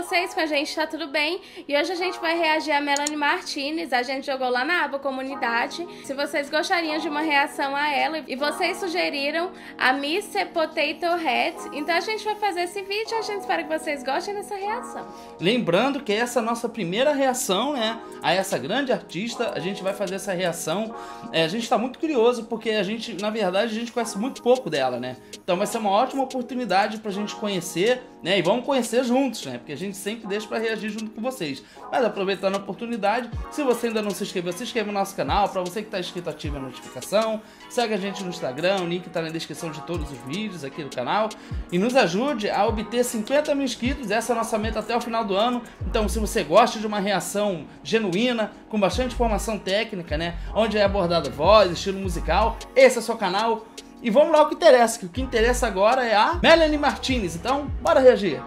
vocês? Com a gente tá tudo bem. E hoje a gente vai reagir a Melanie Martinez. A gente jogou lá na aba comunidade se vocês gostariam de uma reação a ela. E vocês sugeriram a Mr. Potato Head. Então a gente vai fazer esse vídeo e a gente espera que vocês gostem dessa reação. Lembrando que essa é a nossa primeira reação, né, a essa grande artista. A gente vai fazer essa reação. A gente tá muito curioso porque a gente, na verdade, a gente conhece muito pouco dela, né? Então vai ser uma ótima oportunidade pra gente conhecer, né? E vamos conhecer juntos, né? Porque a gente sempre deixa pra reagir junto com vocês. Mas aproveitando a oportunidade, se você ainda não se inscreveu, se inscreve no nosso canal. Pra você que tá inscrito, ative a notificação. Segue a gente no Instagram, o link tá na descrição de todos os vídeos aqui do canal. E nos ajude a obter 50 mil inscritos. Essa é a nossa meta até o final do ano. Então, se você gosta de uma reação genuína, com bastante informação técnica, né? Onde é abordado voz, estilo musical, esse é o seu canal. E vamos lá ao que interessa, que o que interessa agora é a Melanie Martinez. Então, bora reagir.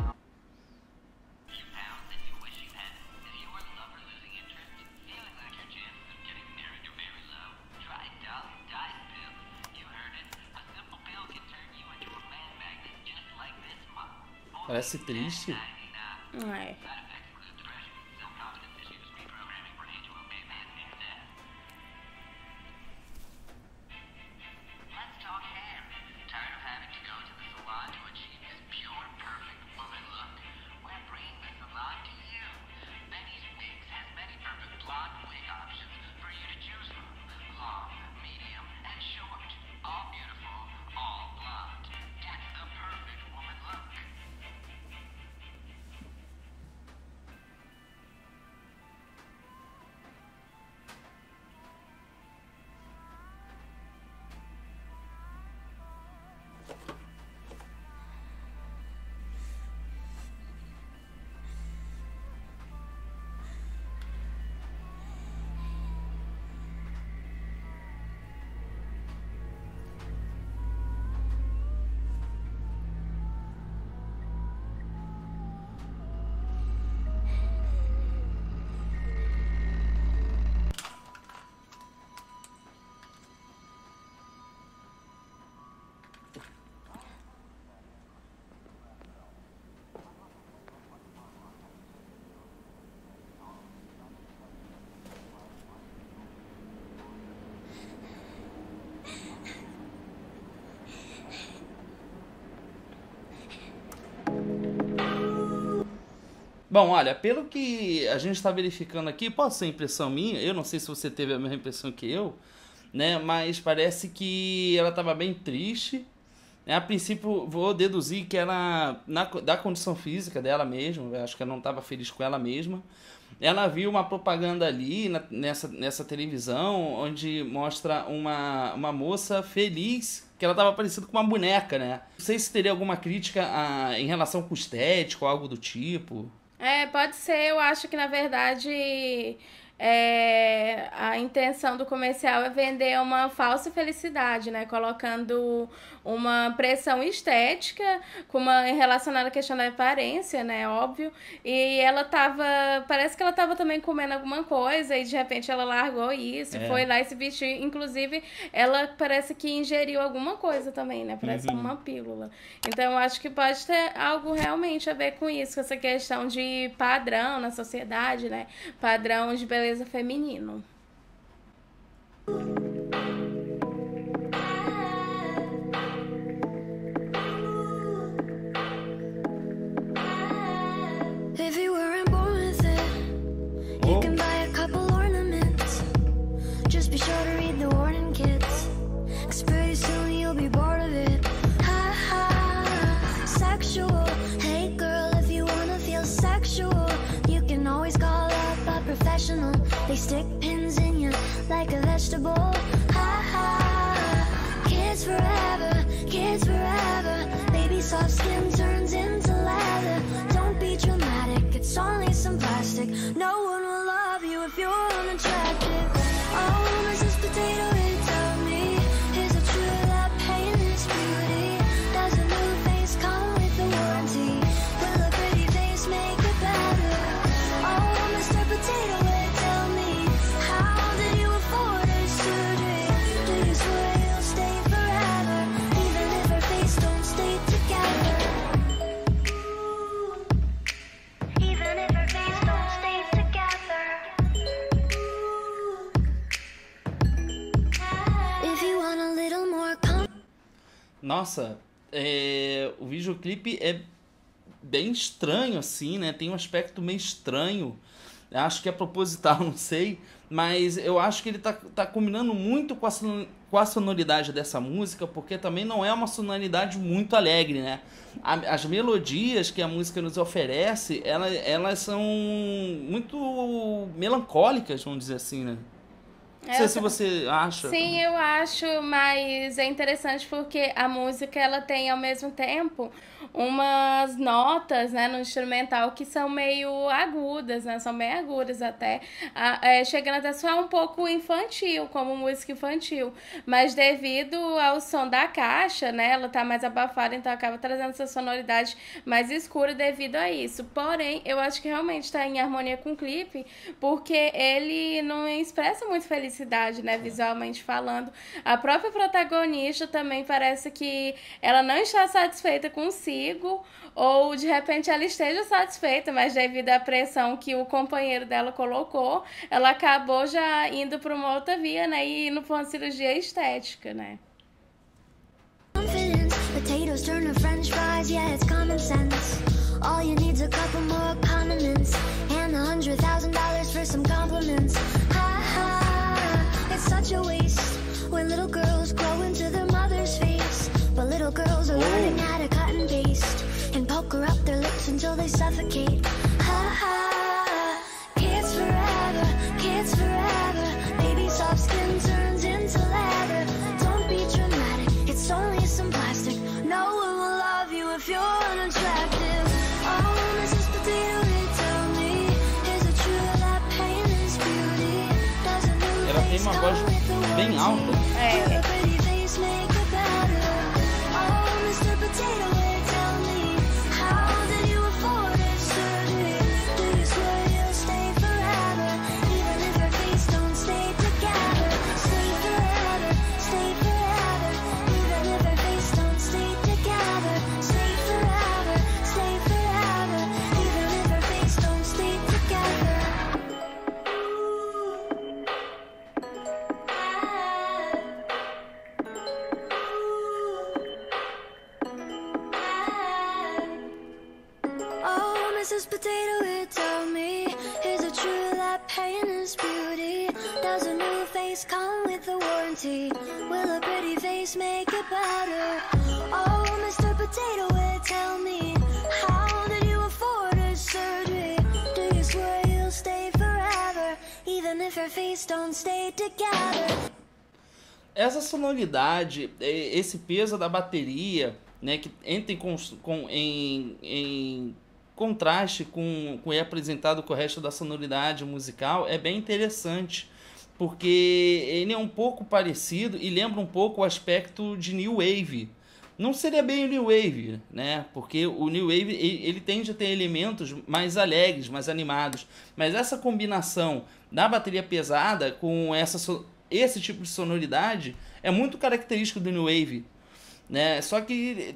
Parece triste. É. Bom, olha, pelo que a gente está verificando aqui, pode ser impressão minha, eu não sei se você teve a mesma impressão que eu, né? Mas parece que ela estava bem triste. A princípio, vou deduzir que ela, da condição física dela mesma, acho que ela não estava feliz com ela mesma. Ela viu uma propaganda ali nessa televisão, onde mostra uma moça feliz, que ela estava parecida com uma boneca, né? Não sei se teria alguma crítica em relação com estética ou algo do tipo. Pode ser. Eu acho que, na verdade, a intenção do comercial é vender uma falsa felicidade, né? Colocando uma pressão estética relacionada à questão da aparência, né? Óbvio. E ela parece que ela tava também comendo alguma coisa e de repente ela largou isso, foi lá e se vestiu. Inclusive, ela parece que ingeriu alguma coisa também, né? Parece uma pílula. Então, eu acho que pode ter algo realmente a ver com isso, com essa questão de padrão na sociedade, né? Padrão de beleza feminino. If you weren't born with it, you can buy a couple ornaments. Just be sure to read the warning kits, 'cause pretty soon you'll be bored of it. Ha ha, sexual. Hey girl, if you wanna feel sexual, you can always call up a professional. They stick pins in you like a vegetable. Ha ha, kids forever, kids forever. Baby soft skin turns into leather. Don't be dramatic, it's only some plastic. No one will love you if you're unattractive. Oh, Mrs. Potato Head, tell me, is it true that pain is beauty? Does a new face come with a warranty? Will a pretty face make it better? Oh, Mr. Potato Head, tell me, how did you afford a surgery? Do you swear you'll stay forever, even if her face don't stay together? Nossa, o videoclipe é bem estranho, assim, né? Tem um aspecto meio estranho. Acho que é proposital, não sei. Mas eu acho que ele tá combinando muito com a sonoridade dessa música, porque também não é uma sonoridade muito alegre, né? As melodias que a música nos oferece, elas são muito melancólicas, vamos dizer assim, né? Não sei se você acha. Sim, eu acho, mas é interessante porque a música ela tem ao mesmo tempo umas notas, né, no instrumental que são meio agudas, né, são bem agudas até, chegando até só um pouco infantil, como música infantil, mas devido ao som da caixa, né, ela tá mais abafada, então acaba trazendo essa sonoridade mais escura devido a isso. Porém, eu acho que realmente está em harmonia com o clipe, porque ele não expressa muito felicidade, né, visualmente falando. A própria protagonista também parece que ela não está satisfeita consigo, ou de repente ela esteja satisfeita, mas devido à pressão que o companheiro dela colocou, ela acabou já indo para uma outra via, né, e indo para uma cirurgia estética, né. Potatoes turn to french fries, yeah, it's common sense. All you need's a couple more condiments and $100,000 for some compliments. Ha ha, it's such a waste when little girls grow into their mother's face. But little girls are learning how to cut and paste and pucker up their lips until they suffocate. Ha ha, kids forever, baby soft skin turns into leather. Don't be dramatic, it's only some plastic. No one will love you if you're unattractive. Oh, Mrs. Potato Head, tell me, is it true that pain is beauty? Doesn't new Ela tem uma voz bem alta. pretty face make it better? Oh, Mr. Potato Head, tell me, how did you afford it, surgery? Do you swear you'll stay forever, even if your face don't stay together? Stay forever, even if your face don't stay together. Stay forever, even if your face don't stay together. Oh, Mrs. Potato Head, tell me, is it true that pain is beauty? Does a new face come with a warranty? Will a pretty face make it better? Oh, Mr. Potato Head, tell me, how did you afford a surgery? Do you swear you'll stay forever, even if your face don't stay together? Essa sonoridade, esse peso da bateria, né, que entra em contraste com o apresentado com o resto da sonoridade musical, é bem interessante, porque ele é um pouco parecido e lembra um pouco o aspecto de New Wave. Não seria bem o New Wave, né? Porque o New Wave ele tende a ter elementos mais alegres, mais animados, mas essa combinação da bateria pesada com esse tipo de sonoridade é muito característico do New Wave, né? Só que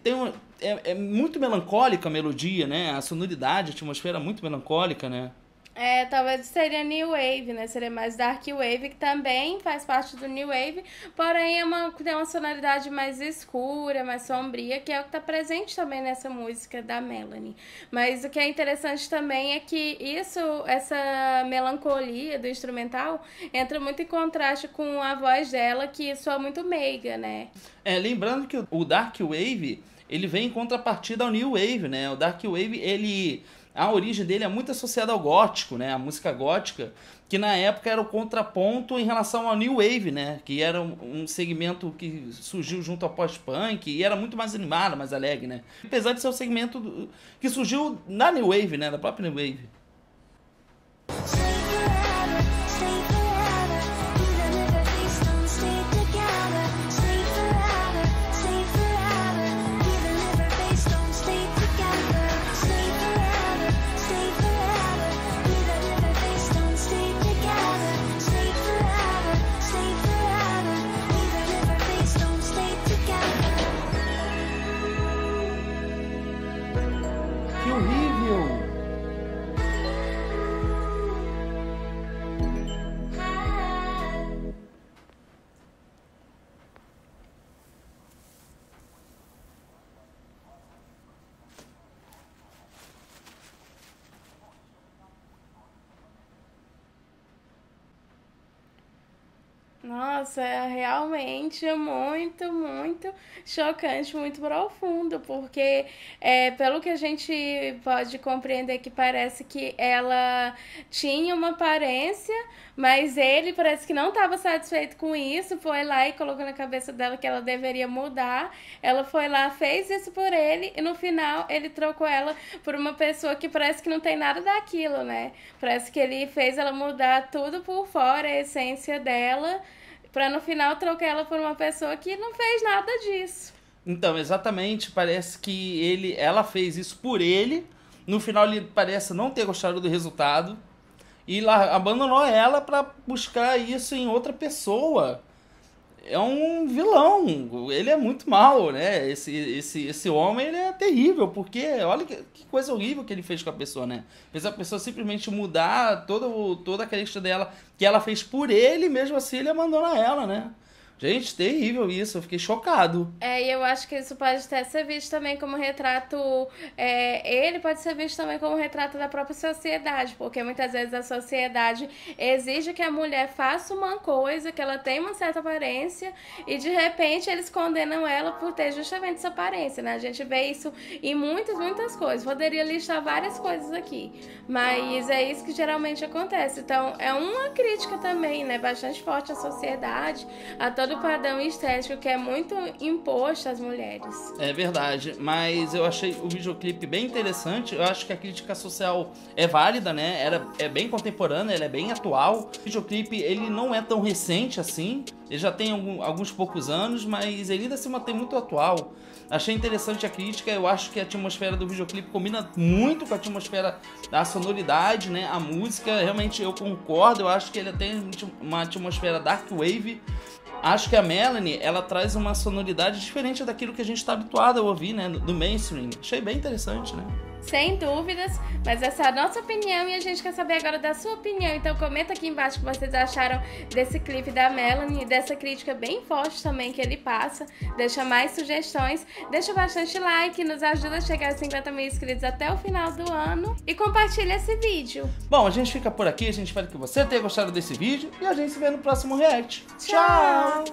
é muito melancólica a melodia, né? A sonoridade, a atmosfera é muito melancólica, né? Talvez seria New Wave, né? Seria mais Dark Wave, que também faz parte do New Wave, porém tem uma sonoridade mais escura, mais sombria, que é o que está presente também nessa música da Melanie. Mas o que é interessante também é que essa melancolia do instrumental entra muito em contraste com a voz dela, que soa muito meiga, né? Lembrando que o Dark Wave, ele vem em contrapartida ao New Wave, né? O Dark Wave, a origem dele é muito associada ao gótico, né? A música gótica, que na época era o contraponto em relação ao New Wave, né? Que era um segmento que surgiu junto ao post-punk e era muito mais animado, mais alegre, né? Apesar de ser um segmento que surgiu na New Wave, né? Da própria New Wave. Que horrível! Nossa, é realmente muito, muito chocante, muito profundo, porque pelo que a gente pode compreender que parece que ela tinha uma aparência, mas ele parece que não estava satisfeito com isso, foi lá e colocou na cabeça dela que ela deveria mudar, ela foi lá, fez isso por ele e no final ele trocou ela por uma pessoa que parece que não tem nada daquilo, né? Parece que ele fez ela mudar tudo por fora, a essência dela, pra no final trocar ela por uma pessoa que não fez nada disso. Então, exatamente, parece que ela fez isso por ele, no final ele parece não ter gostado do resultado, e lá abandonou ela pra buscar isso em outra pessoa. É um vilão, ele é muito mal, né? Esse homem, ele é terrível, porque olha que coisa horrível que ele fez com a pessoa, né? Fez a pessoa simplesmente mudar toda a questão dela, que ela fez por ele, mesmo assim ele abandona ela, né? Gente, terrível isso, eu fiquei chocado. E eu acho que isso pode até ser visto também como retrato, ele pode ser visto também como retrato da própria sociedade, porque muitas vezes a sociedade exige que a mulher faça uma coisa, que ela tenha uma certa aparência, e de repente eles condenam ela por ter justamente essa aparência, né? A gente vê isso em muitas coisas, poderia listar várias coisas aqui, mas é isso que geralmente acontece. Então é uma crítica também, né, bastante forte à sociedade, a todo o padrão estético que é muito imposto às mulheres. É verdade, mas eu achei o videoclipe bem interessante. Eu acho que a crítica social é válida, né? É bem contemporânea, ela é bem atual. O videoclipe, ele não é tão recente assim, ele já tem alguns poucos anos, mas ele ainda se mantém muito atual. Achei interessante a crítica, eu acho que a atmosfera do videoclipe combina muito com a atmosfera da sonoridade, né? A música, realmente eu concordo, eu acho que ele tem uma atmosfera dark wave. Acho que a Melanie, ela traz uma sonoridade diferente daquilo que a gente está habituado a ouvir, né, do mainstream. Achei bem interessante, né? Sem dúvidas, mas essa é a nossa opinião e a gente quer saber agora da sua opinião. Então comenta aqui embaixo o que vocês acharam desse clipe da Melanie e dessa crítica bem forte também que ele passa. Deixa mais sugestões, deixa bastante like, nos ajuda a chegar a 50 mil inscritos até o final do ano e compartilha esse vídeo. Bom, a gente fica por aqui, a gente espera que você tenha gostado desse vídeo e a gente se vê no próximo react. Tchau!